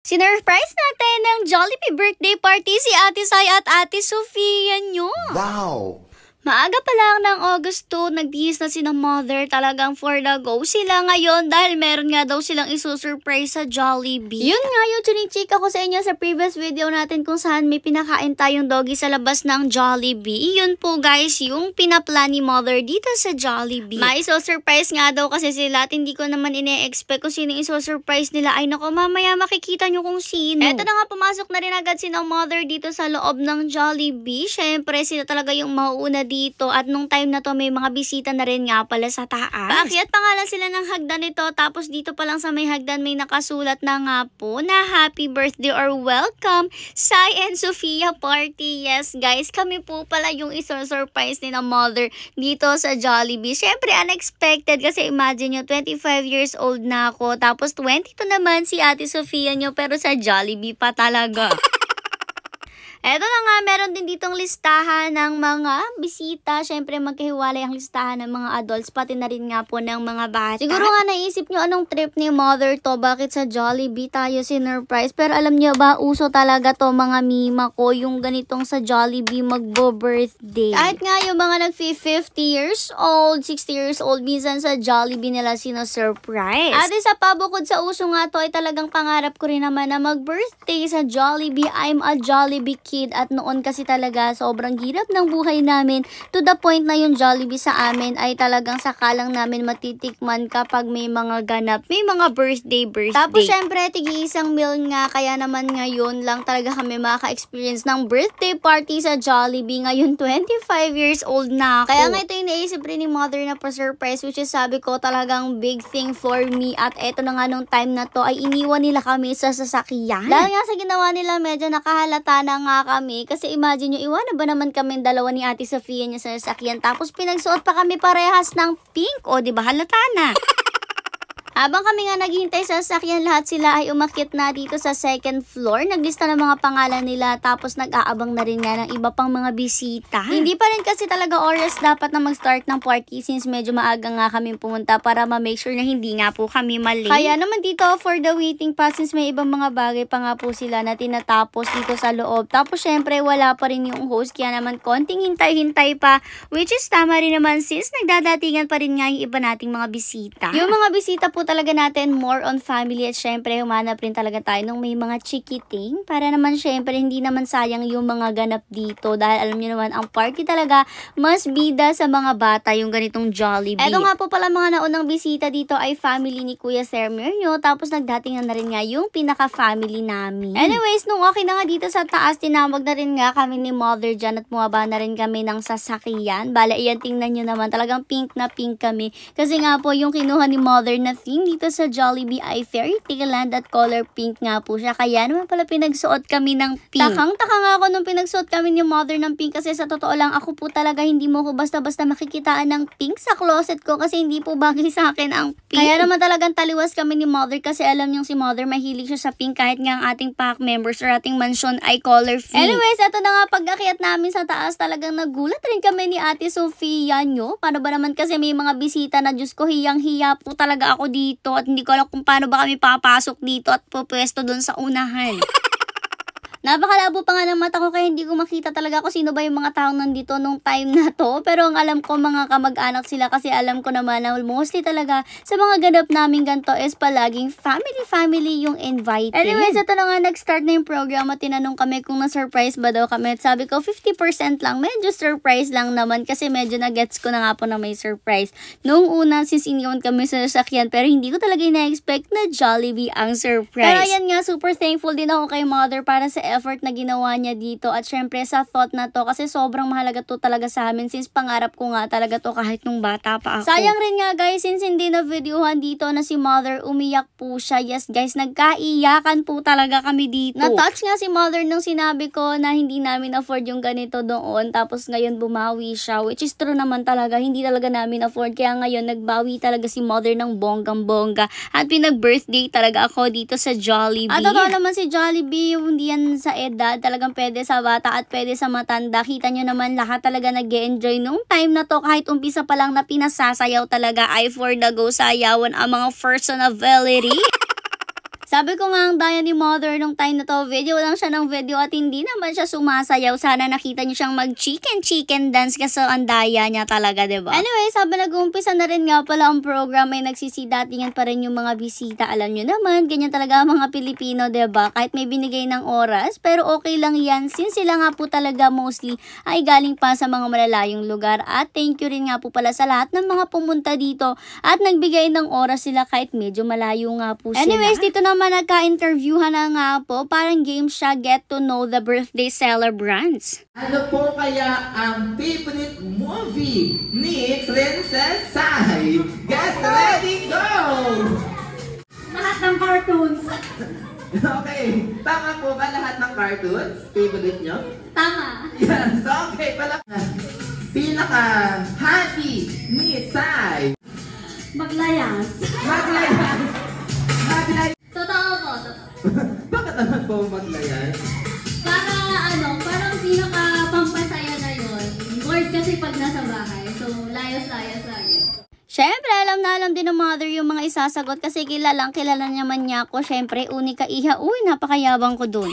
Sinurprise natin ng Jollibee birthday party si Ate Sai at Ate Sofia nyo. Wow! Maaga pa lang ng August 2, nagbihis na sina Mother, talagang for the go sila ngayon dahil meron nga daw silang isusurprise sa Jollibee. Yun nga yung chinichika ko sa inyo sa previous video natin kung saan may pinakain tayong doggy sa labas ng Jollibee. Yun po guys, yung pinaplan ni Mother dito sa Jollibee. May isusurprise nga daw kasi sila at hindi ko naman ine-expect kung sino isusurprise nila. Ay nako, mamaya makikita nyo kung sino. Eto na nga, pumasok na rin agad sina Mother dito sa loob ng Jollibee. Syempre, sila talaga yung mauuna dito at nung time na to may mga bisita na rin nga pala sa taas. Paakyat pa nga lang sila ng hagdan nito tapos dito pa lang sa may hagdan may nakasulat na nga po na happy birthday or welcome Sai and Sofia party. Yes guys, kami po pala yung iso-surprise ni na Mother dito sa Jollibee. Syempre unexpected kasi imagine nyo 25 years old na ako tapos 22 naman si Ate Sofia nyo pero sa Jollibee pa talaga. Eto na nga, meron din ditong listahan ng mga bisita. Siyempre, magkahiwalay ang listahan ng mga adults, pati na rin nga po ng mga bata. Siguro nga naisip nyo anong trip ni Mother to, bakit sa Jollibee tayo sinurprise. Pero alam nyo ba, uso talaga to mga mima ko, yung ganitong sa Jollibee magbo-birthday. Kahit nga yung mga nag-50 years old, 60 years old, minsan sa Jollibee nila sino-surprise. At isa pa, bukod sa uso nga to, ay talagang pangarap ko rin naman na mag-birthday sa Jollibee. I'm a Jollibee kid at noon kasi talaga sobrang hirap ng buhay namin to the point na yung Jollibee sa amin ay talagang sakalang namin matitikman kapag may mga ganap, may mga birthday. Tapos syempre tigi-isang meal nga kaya naman ngayon lang talaga kami makaka-experience ng birthday party sa Jollibee. Ngayon 25 years old na ako. Kaya nga ito yung naisip rin ni Mother na pa-surprise which is sabi ko talagang big thing for me at eto na nga nung time na to ay iniwan nila kami sa sasakyan. Dahil nga sa ginawa nila medyo nakahalata na nga kami kasi imagine nyo, iwanan ba naman kami dalawa ni Ate Sofia niya sa sasakyan tapos pinagsuot pa kami parehas ng pink o diba halata na. Habang kami nga naghihintay sa sasakyan, lahat sila ay umakyat na dito sa second floor. Naglista ng mga pangalan nila tapos nag-aabang na rin nga ng iba pang mga bisita. Hindi pa rin kasi talaga oras dapat na mag-start ng party since medyo maaga nga kami pumunta para ma-make sure na hindi nga po kami mali. Kaya naman dito for the waiting pa since may ibang mga bagay pa nga po sila na tinatapos dito sa loob. Tapos syempre wala pa rin yung host kaya naman konting hintay-hintay pa which is tama rin naman since nagdadatingan pa rin nga yung iba nating mga bisita. Yung mga bisita po talaga natin more on family at syempre humanap rin talaga tayo nung may mga chikiting para naman syempre hindi naman sayang yung mga ganap dito dahil alam niyo naman ang party talaga mas bida sa mga bata yung ganitong Jollibee. Eto nga po pala mga naunang bisita dito ay family ni Kuya Sermer nyo tapos nagdatingan na rin nga yung pinaka-family namin. Anyways, nung okay na nga dito sa taas tinawag na rin nga kami ni Mother dyan at bumaba na rin kami ng sasakyan. Bala iyan tingnan nyo naman talagang pink na pink kami kasi nga po yung kinuha ni Mother na theme dito sa Jollibee ay Fairy Tale Land at color pink nga po siya. Kaya naman pala pinagsuot kami ng pink. Takang-taka nga ako nung pinagsuot kami ni Mother ng pink kasi sa totoo lang ako po talaga hindi mo ko basta-basta makikitaan ng pink sa closet ko kasi hindi po bagay sa akin ang pink. Kaya naman talagang taliwas kami ni Mother kasi alam niyong si Mother mahilig siya sa pink kahit nga ang ating pack members or ating mansion ay color pink. Anyways, eto na nga pag-akyat namin sa taas talagang nagulat rin kami ni Ate Sofia nyo. Paano ba naman kasi may mga bisita na Diyos ko hiyang-hiya po talaga ako dito at hindi ko alam kung paano ba kami papasok dito at pupwesto doon sa unahan. Napakalabo pa nga ng mata ko kaya hindi ko makita talaga kung sino ba yung mga taong nandito nung time na to. Pero ang alam ko mga kamag-anak sila kasi alam ko naman na mostly talaga sa mga ganap namin ganito is palaging family yung invited. Anyways, ito na nga nag-start na yung program at tinanong kami kung na-surprise ba daw kami. At sabi ko 50% lang, medyo surprise lang naman kasi medyo na-gets ko na nga po na may surprise. Noong una since iniwan kami sa sasakyan pero hindi ko talaga na-expect na Jollibee ang surprise. Pero ayan nga, super thankful din ako kay Mother para sa effort na ginawa niya dito at syempre sa thought na to kasi sobrang mahalaga to talaga sa amin since pangarap ko nga talaga to kahit nung bata pa ako. Sayang rin nga guys since hindi na videohan dito na si Mother umiyak po siya. Yes guys, nagkaiyakan po talaga kami dito. Na-touch nga si Mother nung sinabi ko na hindi namin afford yung ganito doon tapos ngayon bumawi siya which is true naman talaga, hindi talaga namin afford kaya ngayon nagbawi talaga si Mother ng bonggang-bongga at pinag-birthday talaga ako dito sa Jollibee. At totoo naman si Jollibee hindi yan sa edad, talagang pwede sa bata at pwede sa matanda. Kita nyo naman lahat talaga nag-e-enjoy nung time na to kahit umpisa pa lang na pinasasayaw talaga ay for the go sayawan ang mga personality. Sabi ko nga ang daya ni Mother nung time na to, video lang siya ng video at hindi naman siya sumasayaw. Sana nakita niyo siyang mag-chicken dance kasi ang daya niya talaga, diba? Anyway, sabi nag-uumpisa na rin nga pala ang program, may nagsisidatingan pa rin yung mga bisita. Alam niyo naman, ganyan talaga ang mga Pilipino, diba? Kahit may binigay ng oras, pero okay lang yan since sila nga po talaga mostly ay galing pa sa mga malalayong lugar. At thank you rin nga po pala sa lahat ng mga pumunta dito at nagbigay ng oras sila kahit medyo malayo nga po sila. Anyways, dito naman nagka-interviewhan na nga po, parang game siya, get to know the birthday celebrants. Ano po kaya ang favorite movie ni Princess Sai? Get ready, go! Lahat ng cartoons. Okay, tama po ba lahat ng cartoons? Favorite nyo? Tama. Yes, okay pala. Pinaka-happy ni Sai. Maglayas. Maglayas. Maglayas. Totoo po, totoo. Bakit naman po maglayas? Parang pinaka-pampasaya na yun. Bored kasi pag nasa bahay. So, layas-layas lagi. Siyempre, alam na alam din ng Mother yung mga isasagot kasi kilala naman niya ako. Siyempre, unika iha. Uy, napakayabang ko dun.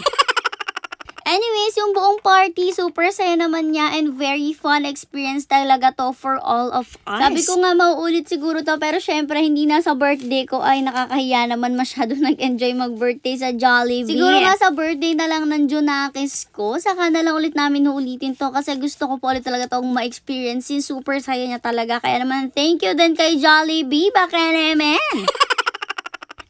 Anyways, yung buong party, super saya naman niya and very fun experience talaga to for all of us. Sabi ko nga mauulit siguro to pero syempre hindi na sa birthday ko ay nakakahiya naman masyado nag-enjoy mag-birthday sa Jollibee. Siguro nga sa birthday na lang ng Junakis ko, saka na lang ulit namin uulitin to kasi gusto ko po ulit talaga tong ma-experience since super saya niya talaga. Kaya naman thank you din kay Jollibee, baka naman.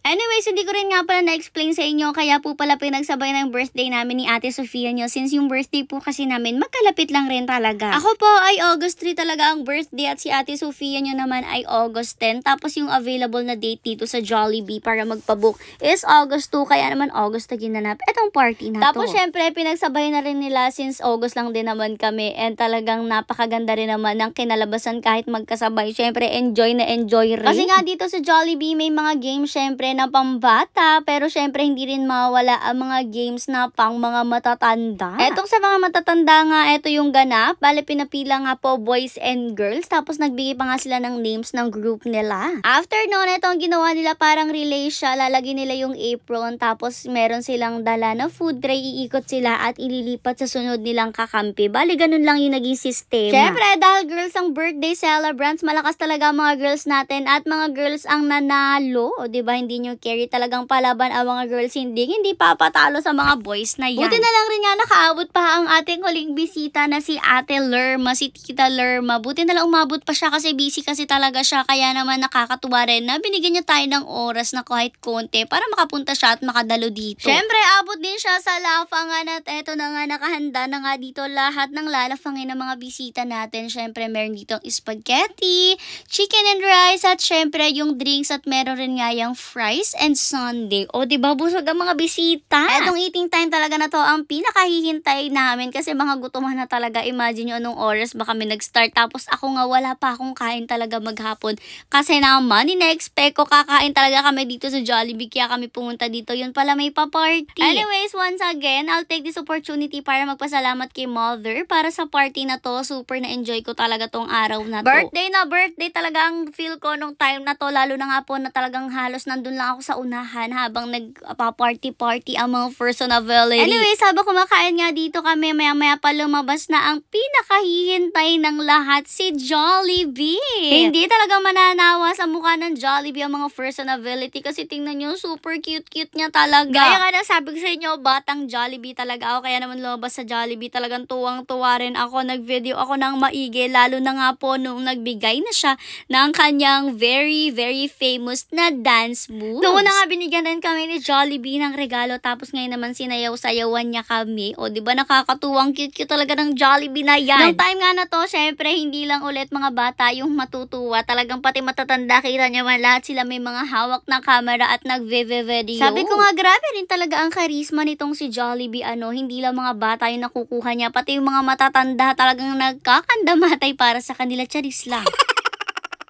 Anyways, hindi ko rin nga pala na-explain sa inyo kaya po pala pinagsabay ng birthday namin ni Ate Sofia nyo since yung birthday po kasi namin magkalapit lang rin talaga. Ako po ay August 3 talaga ang birthday at si Ate Sofia nyo naman ay August 10. Tapos yung available na date dito sa Jollibee para magpabook is August 2 kaya naman August na ginanap etong party na to. Tapos syempre pinagsabay na rin nila since August lang din naman kami and talagang napakaganda rin naman ng kinalabasan kahit magkasabay. Syempre enjoy na enjoy rin. Kasi nga dito sa Jollibee may mga games syempre na pambata, pero syempre hindi rin mawala ang mga games na pang mga matatanda. Etong sa mga matatanda nga, eto yung ganap. Bale, pinapila nga po boys and girls, tapos nagbigay pa nga sila ng names ng group nila. After noon, eto ang ginawa nila parang relay siya. Lalagyan nila yung apron, tapos meron silang dala na food tray, iikot sila at ililipat sa sunod nilang kakampi. Bale, ganun lang yung naging sistema. Syempre, dahil girls ang birthday celebrants, malakas talaga mga girls natin at mga girls ang nanalo. O, diba, hindi nyo carry talagang palaban ang mga girls, hindi papatalo sa mga boys na yan. Buti na lang rin nga nakaabot pa ang ating huling bisita na si Ate Lerma, si Tita Lerma. Buti na lang umabot pa siya kasi busy kasi talaga siya, kaya naman nakakatuwa rin na binigyan niya tayo ng oras na kahit konti para makapunta siya at makadalo dito. Syempre, abot din siya sa lafangan at eto na nga, nakahanda na nga dito lahat ng lalafangin ng mga bisita natin. Syempre, meron ditong spaghetti, chicken and rice at syempre yung drinks at meron rin nga yung fries and sundae. O, diba, busog ang mga bisita. Etong eating time talaga na to ang pinakahihintay namin kasi mga gutuman na talaga. Imagine nyo anong oras ba kami nag-start. Tapos ako nga wala pa akong kain talaga maghapon. Kasi naman, ina-expect ko kakain talaga kami dito sa Jollibee. Kaya kami pumunta dito. Yun pala may pa-party. Anyways, once again, I'll take this opportunity para magpasalamat kay Mother para sa party na to. Super na-enjoy ko talaga tong araw na to. Birthday na birthday talaga ang feel ko nung time na to. Lalo na nga po na talagang halos nandun lang ako sa unahan habang nagpa-party ang mga person availability. Anyways, habang kumakain nga dito kami, maya-maya pa lumabas na ang pinakahihintay ng lahat, si Jollibee. Hindi talaga mananawa sa mukha ng Jollibee ang mga person availability kasi tingnan nyo, super cute-cute niya talaga. Gaya nga na sabi ko sa inyo, batang Jollibee talaga ako, kaya naman lumabas sa Jollibee talagang tuwang-tuwa rin ako. Nag-video ako ng maigi, lalo na nga po nung nagbigay na siya ng kanyang very, very famous na dance moves. Noon na nga binigyan rin kami ni Jollibee ng regalo tapos ngayon naman sinayaw-sayawan niya kami. O diba nakakatuwang cute-cute talaga ng Jollibee na yan. Nung time nga na to, syempre hindi lang ulit mga bata yung matutuwa. Talagang pati matatanda, kita niya man lahat sila may mga hawak na camera at nagve-video. Sabi ko nga grabe rin talaga ang charisma nitong si Jollibee. Hindi lang mga bata yung nakukuha niya, pati yung mga matatanda talagang nagkakandamatay para sa kanila. Charis lang.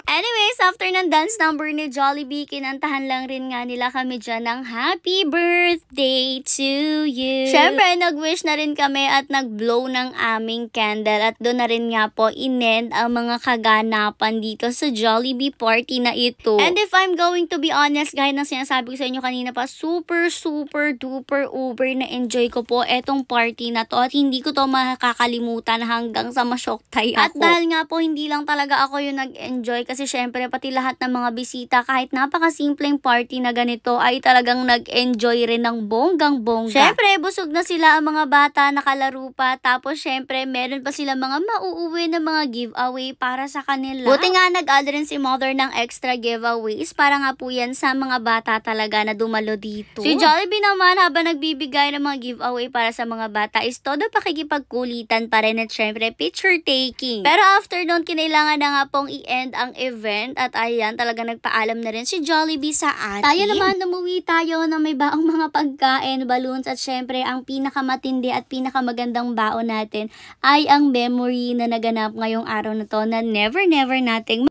Anyways, after ng dance number ni Jollibee, kinantahan lang rin nga nila kami dyan ng happy birthday to you. Syempre, nag-wish na rin kami at nag-blow ng aming candle at doon na rin nga po in-end ang mga kaganapan dito sa Jollibee party na ito. And if I'm going to be honest, gaya ng sinasabi ko sa inyo kanina pa, super duper uber na enjoy ko po etong party na to at hindi ko to makakalimutan hanggang sa masyok ako. At dahil nga po hindi lang talaga ako yung nag-enjoy kasi syempre pati lahat ng mga bisita kahit napakasimpleng party na ganito ay talagang nag-enjoy rin ng bonggang-bongga. Syempre busog na sila ang mga bata, nakalaro pa, tapos syempre meron pa sila mga mauuwi na mga giveaway para sa kanila. Buti nga nag-add rin si mother ng extra giveaways para nga po yan sa mga bata talaga na dumalo dito. Si Jollibee naman habang nagbibigay ng mga giveaway para sa mga bata is todo pakikipagkulitan pa rin at syempre picture taking. Pero after nun, kinailangan na nga pong i-end ang event at ayan, talaga nagpaalam na rin si Jollibee sa atin. Tayo naman, umuwi tayo na may baong mga pagkain, balloons at syempre ang pinakamatindi at pinakamagandang baon natin ay ang memory na naganap ngayong araw na to na never nating